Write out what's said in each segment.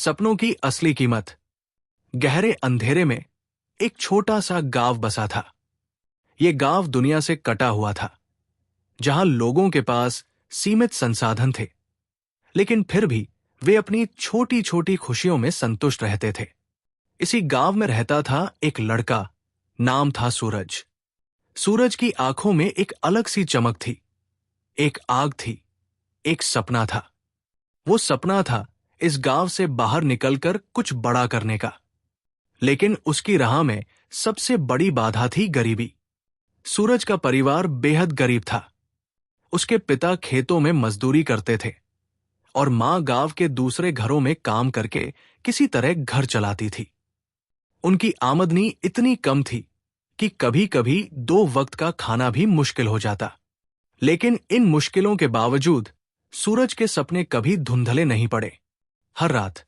सपनों की असली कीमत। गहरे अंधेरे में एक छोटा सा गांव बसा था। यह गांव दुनिया से कटा हुआ था, जहां लोगों के पास सीमित संसाधन थे, लेकिन फिर भी वे अपनी छोटी छोटी खुशियों में संतुष्ट रहते थे। इसी गांव में रहता था एक लड़का, नाम था सूरज। सूरज की आंखों में एक अलग सी चमक थी, एक आग थी, एक सपना था। वो सपना था इस गांव से बाहर निकलकर कुछ बड़ा करने का। लेकिन उसकी राह में सबसे बड़ी बाधा थी गरीबी। सूरज का परिवार बेहद गरीब था। उसके पिता खेतों में मजदूरी करते थे और मां गांव के दूसरे घरों में काम करके किसी तरह घर चलाती थी। उनकी आमदनी इतनी कम थी कि कभी कभी 2 वक्त का खाना भी मुश्किल हो जाता। लेकिन इन मुश्किलों के बावजूद सूरज के सपने कभी धुंधले नहीं पड़े। हर रात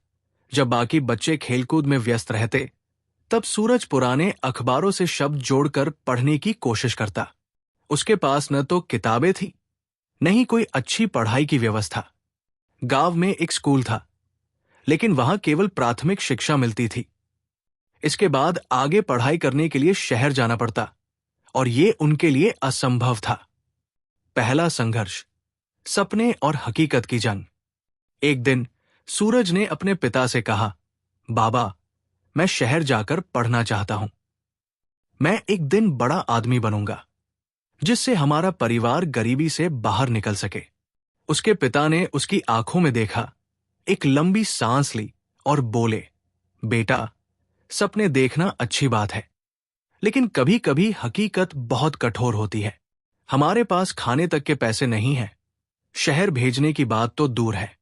जब बाकी बच्चे खेलकूद में व्यस्त रहते, तब सूरज पुराने अखबारों से शब्द जोड़कर पढ़ने की कोशिश करता। उसके पास न तो किताबें थी, न ही कोई अच्छी पढ़ाई की व्यवस्था। गांव में एक स्कूल था, लेकिन वहां केवल प्राथमिक शिक्षा मिलती थी। इसके बाद आगे पढ़ाई करने के लिए शहर जाना पड़ता, और ये उनके लिए असंभव था। पहला संघर्ष, सपने और हकीकत की जंग। एक दिन सूरज ने अपने पिता से कहा, बाबा, मैं शहर जाकर पढ़ना चाहता हूं। मैं एक दिन बड़ा आदमी बनूंगा, जिससे हमारा परिवार गरीबी से बाहर निकल सके। उसके पिता ने उसकी आंखों में देखा, एक लंबी सांस ली और बोले, बेटा, सपने देखना अच्छी बात है, लेकिन कभी कभी हकीकत बहुत कठोर होती है। हमारे पास खाने तक के पैसे नहीं हैं। शहर भेजने की बात तो दूर है।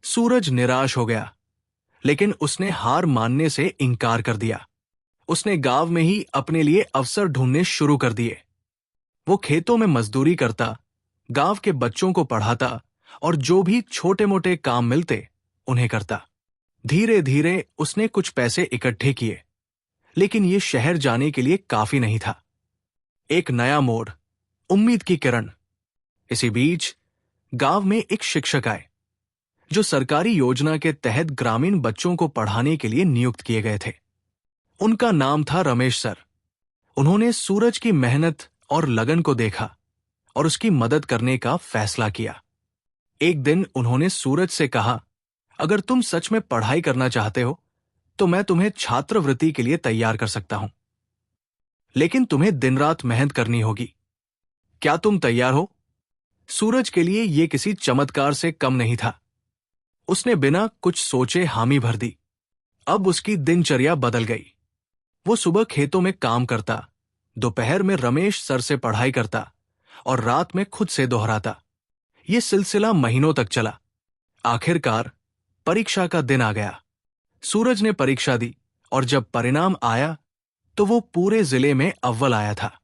सूरज निराश हो गया, लेकिन उसने हार मानने से इनकार कर दिया। उसने गांव में ही अपने लिए अवसर ढूंढने शुरू कर दिए। वो खेतों में मजदूरी करता, गांव के बच्चों को पढ़ाता और जो भी छोटे मोटे काम मिलते उन्हें करता। धीरे धीरे उसने कुछ पैसे इकट्ठे किए, लेकिन ये शहर जाने के लिए काफी नहीं था। एक नया मोड़, उम्मीद की किरण। इसी बीच गांव में एक शिक्षक आए, जो सरकारी योजना के तहत ग्रामीण बच्चों को पढ़ाने के लिए नियुक्त किए गए थे। उनका नाम था रमेश सर। उन्होंने सूरज की मेहनत और लगन को देखा और उसकी मदद करने का फैसला किया। एक दिन उन्होंने सूरज से कहा, अगर तुम सच में पढ़ाई करना चाहते हो तो मैं तुम्हें छात्रवृत्ति के लिए तैयार कर सकता हूं, लेकिन तुम्हें दिन रात मेहनत करनी होगी। क्या तुम तैयार हो? सूरज के लिए यह किसी चमत्कार से कम नहीं था। उसने बिना कुछ सोचे हामी भर दी। अब उसकी दिनचर्या बदल गई। वो सुबह खेतों में काम करता, दोपहर में रमेश सर से पढ़ाई करता और रात में खुद से दोहराता। ये सिलसिला महीनों तक चला। आखिरकार परीक्षा का दिन आ गया। सूरज ने परीक्षा दी और जब परिणाम आया तो वो पूरे जिले में अव्वल आया था।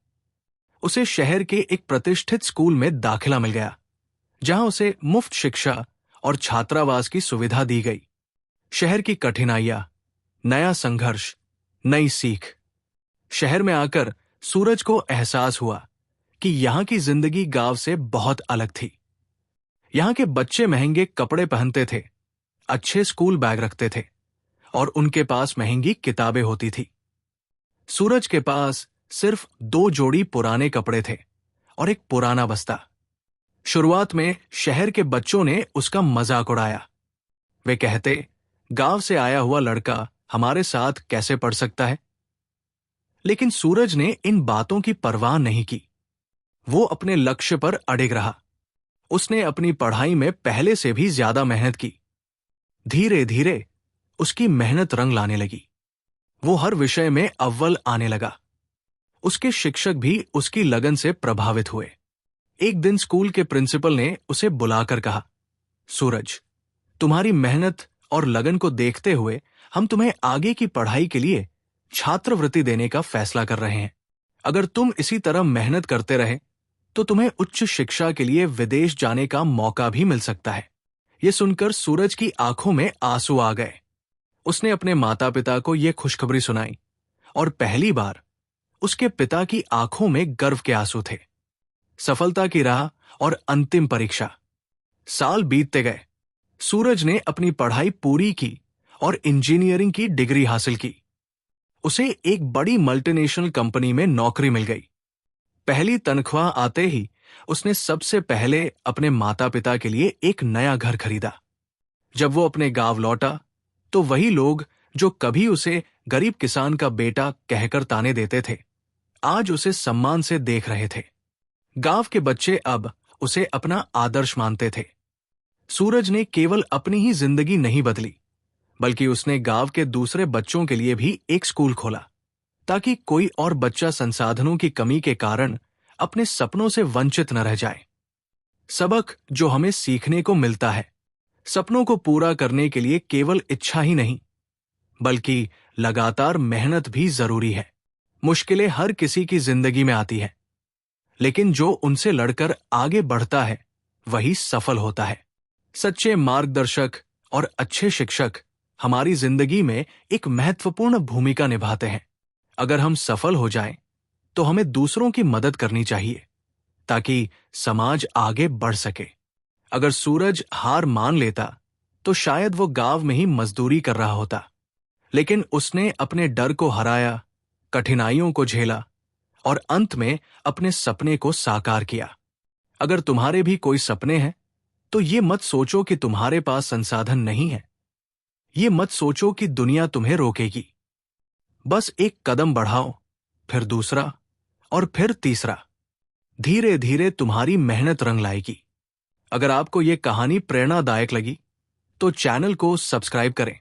उसे शहर के एक प्रतिष्ठित स्कूल में दाखिला मिल गया, जहां उसे मुफ्त शिक्षा और छात्रावास की सुविधा दी गई। शहर की कठिनाइयां, नया संघर्ष, नई सीख। शहर में आकर सूरज को एहसास हुआ कि यहां की जिंदगी गांव से बहुत अलग थी। यहां के बच्चे महंगे कपड़े पहनते थे, अच्छे स्कूल बैग रखते थे और उनके पास महंगी किताबें होती थी। सूरज के पास सिर्फ 2 जोड़ी पुराने कपड़े थे और एक पुराना बस्ता। शुरुआत में शहर के बच्चों ने उसका मजाक उड़ाया। वे कहते, गांव से आया हुआ लड़का हमारे साथ कैसे पढ़ सकता है? लेकिन सूरज ने इन बातों की परवाह नहीं की। वो अपने लक्ष्य पर अडिग रहा। उसने अपनी पढ़ाई में पहले से भी ज्यादा मेहनत की। धीरे धीरे उसकी मेहनत रंग लाने लगी। वो हर विषय में अव्वल आने लगा। उसके शिक्षक भी उसकी लगन से प्रभावित हुए। एक दिन स्कूल के प्रिंसिपल ने उसे बुलाकर कहा, सूरज, तुम्हारी मेहनत और लगन को देखते हुए हम तुम्हें आगे की पढ़ाई के लिए छात्रवृत्ति देने का फैसला कर रहे हैं। अगर तुम इसी तरह मेहनत करते रहे तो तुम्हें उच्च शिक्षा के लिए विदेश जाने का मौका भी मिल सकता है। यह सुनकर सूरज की आंखों में आंसू आ गए। उसने अपने माता पिता को यह खुशखबरी सुनाई और पहली बार उसके पिता की आंखों में गर्व के आंसू थे। सफलता की राह और अंतिम परीक्षा। साल बीतते गए। सूरज ने अपनी पढ़ाई पूरी की और इंजीनियरिंग की डिग्री हासिल की। उसे एक बड़ी मल्टीनेशनल कंपनी में नौकरी मिल गई। पहली तनख्वाह आते ही उसने सबसे पहले अपने माता पिता के लिए एक नया घर खरीदा। जब वो अपने गांव लौटा तो वही लोग जो कभी उसे गरीब किसान का बेटा कहकर ताने देते थे, आज उसे सम्मान से देख रहे थे। गांव के बच्चे अब उसे अपना आदर्श मानते थे। सूरज ने केवल अपनी ही जिंदगी नहीं बदली, बल्कि उसने गांव के दूसरे बच्चों के लिए भी एक स्कूल खोला, ताकि कोई और बच्चा संसाधनों की कमी के कारण अपने सपनों से वंचित न रह जाए। सबक जो हमें सीखने को मिलता है, सपनों को पूरा करने के लिए केवल इच्छा ही नहीं, बल्कि लगातार मेहनत भी जरूरी है। मुश्किलें हर किसी की जिंदगी में आती है, लेकिन जो उनसे लड़कर आगे बढ़ता है वही सफल होता है। सच्चे मार्गदर्शक और अच्छे शिक्षक हमारी जिंदगी में एक महत्वपूर्ण भूमिका निभाते हैं। अगर हम सफल हो जाएं, तो हमें दूसरों की मदद करनी चाहिए ताकि समाज आगे बढ़ सके। अगर सूरज हार मान लेता तो शायद वो गांव में ही मजदूरी कर रहा होता, लेकिन उसने अपने डर को हराया, कठिनाइयों को झेला और अंत में अपने सपने को साकार किया। अगर तुम्हारे भी कोई सपने हैं तो ये मत सोचो कि तुम्हारे पास संसाधन नहीं है। ये मत सोचो कि दुनिया तुम्हें रोकेगी। बस एक कदम बढ़ाओ, फिर दूसरा और फिर तीसरा। धीरे धीरे तुम्हारी मेहनत रंग लाएगी। अगर आपको ये कहानी प्रेरणादायक लगी तो चैनल को सब्सक्राइब करें